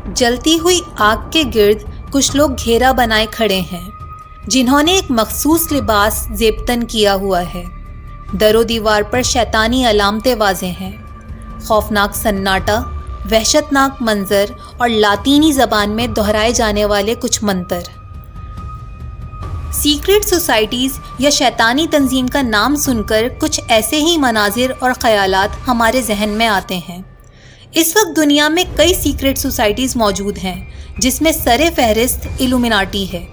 جلتی ہوئی آگ کے گرد کچھ لوگ گھیرا بنائے کھڑے ہیں جنہوں نے ایک مخصوص لباس زیبتن کیا ہوا ہے۔ در و دیوار پر شیطانی علامتیں واضح ہیں۔ خوفناک سناٹا، وحشتناک منظر اور لاطینی زبان میں دہرائے جانے والے کچھ منتر۔ سیکرٹ سوسائٹیز یا شیطانی تنظیم کا نام سن کر کچھ ایسے ہی مناظر اور خیالات ہمارے ذہن میں آتے ہیں۔ اس وقت دنیا میں کئی سیکرٹ سوسائٹیز موجود ہیں جس میں سر فہرست ایلومیناٹی ہے۔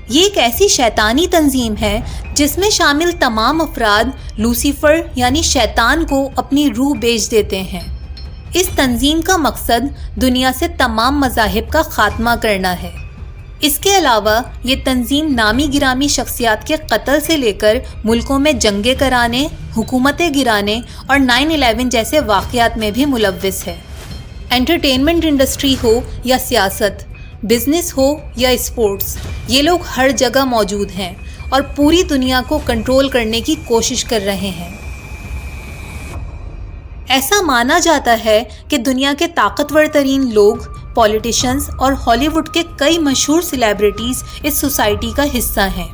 یہ ایک ایسی شیطانی تنظیم ہے جس میں شامل تمام افراد لوسیفر یعنی شیطان کو اپنی روح بیچ دیتے ہیں۔ اس تنظیم کا مقصد دنیا سے تمام مذاہب کا خاتمہ کرنا ہے۔ اس کے علاوہ یہ تنظیم نامی گرامی شخصیات کے قتل سے لے کر ملکوں میں جنگیں کرانے، حکومتیں گرانے اور 9/11 جیسے واقعات میں بھی ملوث ہے۔ انٹرٹینمنٹ انڈسٹری ہو یا سیاست، بزنس ہو یا اسپورٹس، یہ لوگ ہر جگہ موجود ہیں اور پوری دنیا کو کنٹرول کرنے کی کوشش کر رہے ہیں۔ ایسا مانا جاتا ہے کہ دنیا کے طاقتور ترین لوگ، پولیٹیشنز اور ہالی ووڈ کے کئی مشہور سیلیبریٹیز اس سوسائٹی کا حصہ ہیں۔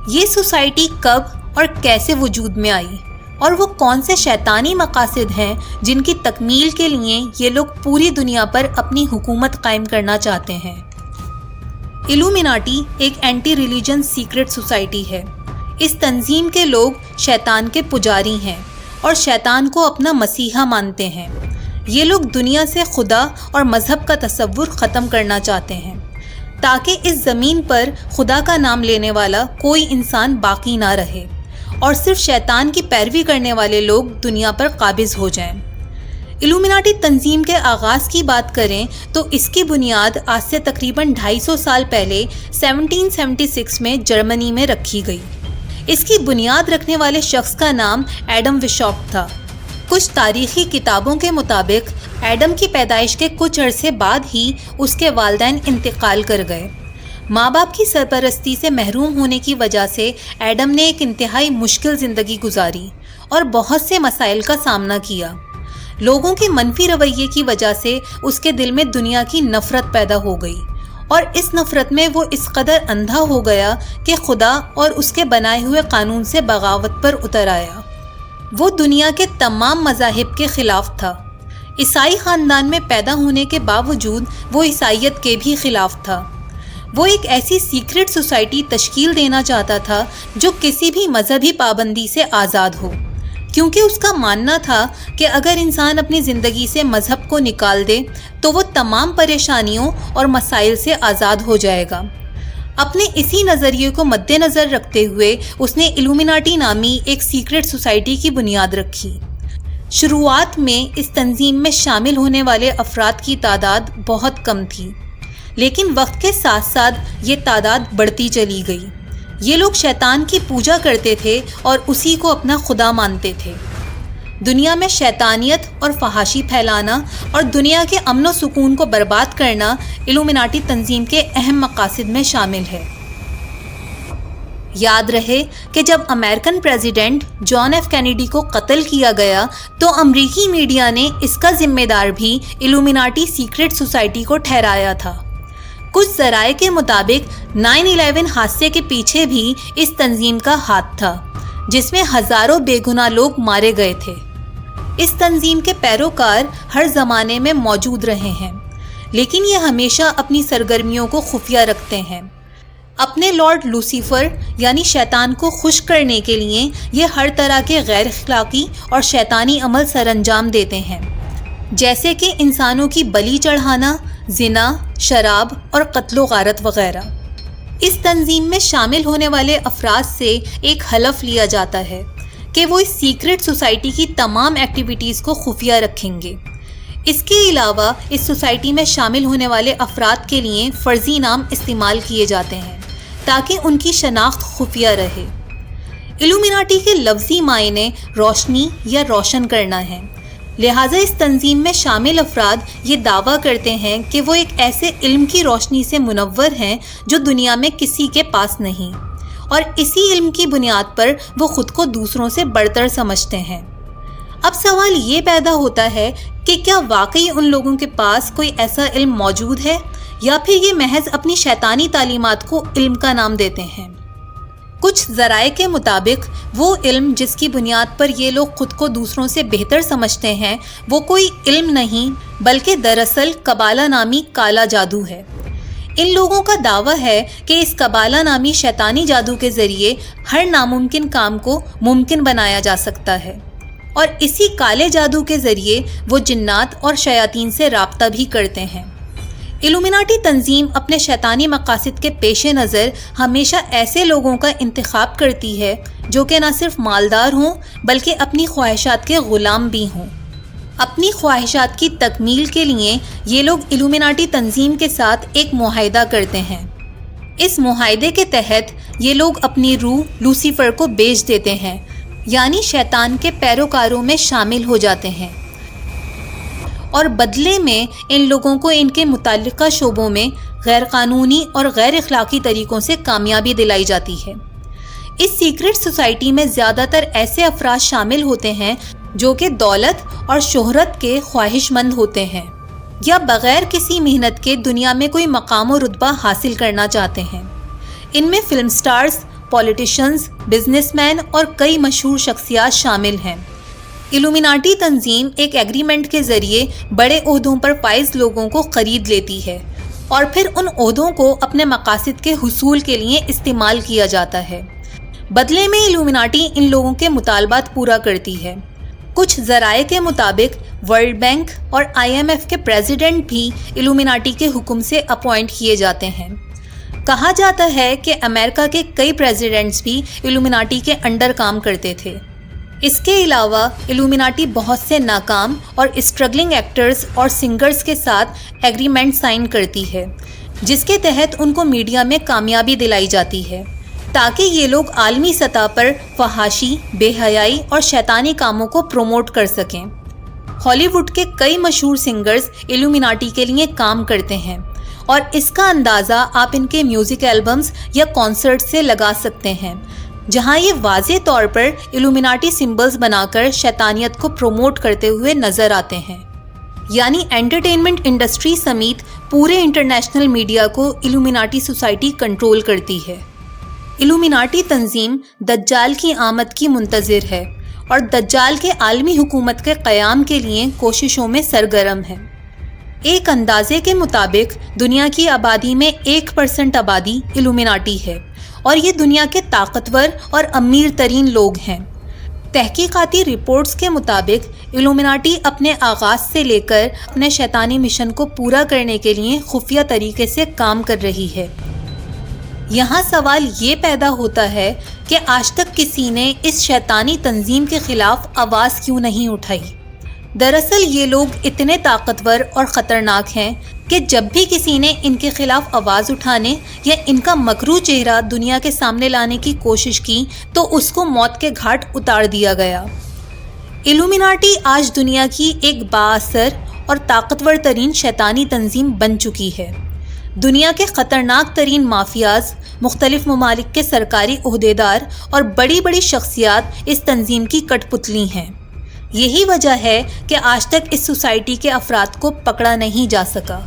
یہ سوسائٹی کب اور کیسے وجود میں آئی اور وہ کون سے شیطانی مقاصد ہیں جن کی تکمیل کے لیے یہ لوگ پوری دنیا پر اپنی حکومت قائم کرنا چاہتے ہیں؟ ایلومیناٹی ایک اینٹی ریلیجن سیکرٹ سوسائٹی ہے۔ اس تنظیم کے لوگ شیطان کے پجاری ہیں اور شیطان کو اپنا مسیحا مانتے ہیں۔ یہ لوگ دنیا سے خدا اور مذہب کا تصور ختم کرنا چاہتے ہیں تاکہ اس زمین پر خدا کا نام لینے والا کوئی انسان باقی نہ رہے اور صرف شیطان کی پیروی کرنے والے لوگ دنیا پر قابض ہو جائیں۔ ایلومیناٹی تنظیم کے آغاز کی بات کریں تو اس کی بنیاد آج سے تقریباً 250 سال پہلے 1776 میں جرمنی میں رکھی گئی۔ اس کی بنیاد رکھنے والے شخص کا نام ایڈم وشاپ تھا۔ کچھ تاریخی کتابوں کے مطابق ایڈم کی پیدائش کے کچھ عرصے بعد ہی اس کے والدین انتقال کر گئے۔ ماں باپ کی سرپرستی سے محروم ہونے کی وجہ سے ایڈم نے ایک انتہائی مشکل زندگی گزاری اور بہت سے مسائل کا سامنا کیا۔ لوگوں کے منفی رویے کی وجہ سے اس کے دل میں دنیا کی نفرت پیدا ہو گئی اور اس نفرت میں وہ اس قدر اندھا ہو گیا کہ خدا اور اس کے بنائے ہوئے قانون سے بغاوت پر اتر آیا۔ وہ دنیا کے تمام مذاہب کے خلاف تھا۔ عیسائی خاندان میں پیدا ہونے کے باوجود وہ عیسائیت کے بھی خلاف تھا۔ وہ ایک ایسی سیکرٹ سوسائٹی تشکیل دینا چاہتا تھا جو کسی بھی مذہبی پابندی سے آزاد ہو، کیونکہ اس کا ماننا تھا کہ اگر انسان اپنی زندگی سے مذہب کو نکال دے تو وہ تمام پریشانیوں اور مسائل سے آزاد ہو جائے گا۔ اپنے اسی نظریے کو مد نظر رکھتے ہوئے اس نے ایلومیناٹی نامی ایک سیکرٹ سوسائٹی کی بنیاد رکھی۔ شروعات میں اس تنظیم میں شامل ہونے والے افراد کی تعداد بہت کم تھی، لیکن وقت کے ساتھ ساتھ یہ تعداد بڑھتی چلی گئی۔ یہ لوگ شیطان کی پوجا کرتے تھے اور اسی کو اپنا خدا مانتے تھے۔ دنیا میں شیطانیت اور فحاشی پھیلانا اور دنیا کے امن و سکون کو برباد کرنا ایلومیناٹی تنظیم کے اہم مقاصد میں شامل ہے۔ یاد رہے کہ جب American president John F Kennedy کو قتل کیا گیا تو امریکی میڈیا نے اس کا ذمہ دار بھی ایلومیناٹی سیکرٹ سوسائٹی کو ٹھہرایا تھا۔ کچھ ذرائع کے مطابق 9/11 حادثے کے پیچھے بھی اس تنظیم کا ہاتھ تھا، جس میں ہزاروں بے گناہ لوگ مارے گئے تھے۔ اس تنظیم کے پیروکار ہر زمانے میں موجود رہے ہیں، لیکن یہ ہمیشہ اپنی سرگرمیوں کو خفیہ رکھتے ہیں۔ اپنے لارڈ لوسیفر یعنی شیطان کو خوش کرنے کے لیے یہ ہر طرح کے غیر اخلاقی اور شیطانی عمل سر انجام دیتے ہیں، جیسے کہ انسانوں کی بلی چڑھانا، زنا، شراب اور قتل و غارت وغیرہ۔ اس تنظیم میں شامل ہونے والے افراد سے ایک حلف لیا جاتا ہے کہ وہ اس سیکرٹ سوسائٹی کی تمام ایکٹیویٹیز کو خفیہ رکھیں گے۔ اس کے علاوہ اس سوسائٹی میں شامل ہونے والے افراد کے لیے فرضی نام استعمال کیے جاتے ہیں تاکہ ان کی شناخت خفیہ رہے۔ ایلومیناٹی کے لفظی معنی روشنی یا روشن کرنا ہے، لہٰذا اس تنظیم میں شامل افراد یہ دعویٰ کرتے ہیں کہ وہ ایک ایسے علم کی روشنی سے منور ہیں جو دنیا میں کسی کے پاس نہیں، اور اسی علم کی بنیاد پر وہ خود کو دوسروں سے برتر سمجھتے ہیں۔ اب سوال یہ پیدا ہوتا ہے کہ کیا واقعی ان لوگوں کے پاس کوئی ایسا علم موجود ہے یا پھر یہ محض اپنی شیطانی تعلیمات کو علم کا نام دیتے ہیں؟ کچھ ذرائع کے مطابق وہ علم جس کی بنیاد پر یہ لوگ خود کو دوسروں سے بہتر سمجھتے ہیں وہ کوئی علم نہیں بلکہ دراصل قبالہ نامی کالا جادو ہے۔ ان لوگوں کا دعویٰ ہے کہ اس قبالہ نامی شیطانی جادو کے ذریعے ہر ناممکن کام کو ممکن بنایا جا سکتا ہے، اور اسی کالے جادو کے ذریعے وہ جنات اور شیاطین سے رابطہ بھی کرتے ہیں۔ ایلومیناٹی تنظیم اپنے شیطانی مقاصد کے پیش نظر ہمیشہ ایسے لوگوں کا انتخاب کرتی ہے جو کہ نہ صرف مالدار ہوں بلکہ اپنی خواہشات کے غلام بھی ہوں۔ اپنی خواہشات کی تکمیل کے لیے یہ لوگ ایلومیناٹی تنظیم کے ساتھ ایک معاہدہ کرتے ہیں۔ اس معاہدے کے تحت یہ لوگ اپنی روح لوسیفر کو بیچ دیتے ہیں، یعنی شیطان کے پیروکاروں میں شامل ہو جاتے ہیں، اور بدلے میں ان لوگوں کو ان کے متعلقہ شعبوں میں غیر قانونی اور غیر اخلاقی طریقوں سے کامیابی دلائی جاتی ہے۔ اس سیکرٹ سوسائٹی میں زیادہ تر ایسے افراد شامل ہوتے ہیں جو کہ دولت اور شہرت کے خواہش مند ہوتے ہیں یا بغیر کسی محنت کے دنیا میں کوئی مقام و رتبہ حاصل کرنا چاہتے ہیں۔ ان میں film stars, politicians, business man اور کئی مشہور شخصیات شامل ہیں۔ ایلومیناٹی تنظیم ایک ایگریمنٹ کے ذریعے بڑے عہدوں پر فائز لوگوں کو خرید لیتی ہے اور پھر ان عہدوں کو اپنے مقاصد کے حصول کے لیے استعمال کیا جاتا ہے۔ بدلے میں ایلومیناٹی ان لوگوں کے مطالبات پورا کرتی ہے۔ کچھ ذرائع کے مطابق ورلڈ بینک اور IMF کے پریزیڈنٹ بھی ایلومیناٹی کے حکم سے اپوائنٹ کیے جاتے ہیں۔ کہا جاتا ہے کہ امریکہ کے کئی پریزیڈنٹس بھی ایلومیناٹی کے انڈر کام کرتے تھے۔ اس کے علاوہ ایلومیناٹی بہت سے ناکام اور اسٹرگلنگ ایکٹرز اور سنگرز کے ساتھ ایگریمنٹ سائن کرتی ہے، جس کے تحت ان کو میڈیا میں کامیابی دلائی جاتی ہے تاکہ یہ لوگ عالمی سطح پر فحاشی، بے حیائی اور شیطانی کاموں کو پروموٹ کر سکیں۔ ہالی ووڈ کے کئی مشہور سنگرز ایلومیناٹی کے لیے کام کرتے ہیں، اور اس کا اندازہ آپ ان کے میوزک البمز یا کانسرٹ سے لگا سکتے ہیں، جہاں یہ واضح طور پر ایلومیناٹی سمبلز بنا کر شیطانیت کو پروموٹ کرتے ہوئے نظر آتے ہیں۔ یعنی انٹرٹینمنٹ انڈسٹری سمیت پورے انٹرنیشنل میڈیا کو ایلومیناٹی سوسائٹی کنٹرول کرتی ہے۔ ایلومیناٹی تنظیم دجال کی آمد کی منتظر ہے اور دجال کے عالمی حکومت کے قیام کے لیے کوششوں میں سرگرم ہے۔ ایک اندازے کے مطابق دنیا کی آبادی میں 1% آبادی ایلومیناٹی ہے، اور یہ دنیا کے طاقتور اور امیر ترین لوگ ہیں۔ تحقیقاتی رپورٹس کے مطابق ایلومیناٹی اپنے آغاز سے لے کر اپنے شیطانی مشن کو پورا کرنے کے لیے خفیہ طریقے سے کام کر رہی ہے۔ یہاں سوال یہ پیدا ہوتا ہے کہ آج تک کسی نے اس شیطانی تنظیم کے خلاف آواز کیوں نہیں اٹھائی؟ دراصل یہ لوگ اتنے طاقتور اور خطرناک ہیں کہ جب بھی کسی نے ان کے خلاف آواز اٹھانے یا ان کا مکروہ چہرہ دنیا کے سامنے لانے کی کوشش کی تو اس کو موت کے گھاٹ اتار دیا گیا۔ ایلومیناٹی آج دنیا کی ایک بااثر اور طاقتور ترین شیطانی تنظیم بن چکی ہے۔ دنیا کے خطرناک ترین مافیاز، مختلف ممالک کے سرکاری عہدیدار اور بڑی بڑی شخصیات اس تنظیم کی کٹ پتلی ہیں۔ یہی وجہ ہے کہ آج تک اس سوسائٹی کے افراد کو پکڑا نہیں جا سکا۔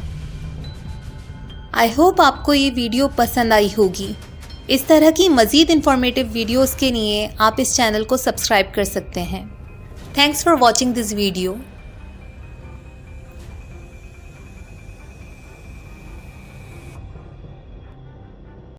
آئی ہوپ آپ کو یہ ویڈیو پسند آئی ہوگی۔ اس طرح کی مزید انفارمیٹیو ویڈیوز کے لیے آپ اس چینل کو سبسکرائب کر سکتے ہیں۔ Thanks for watching this video.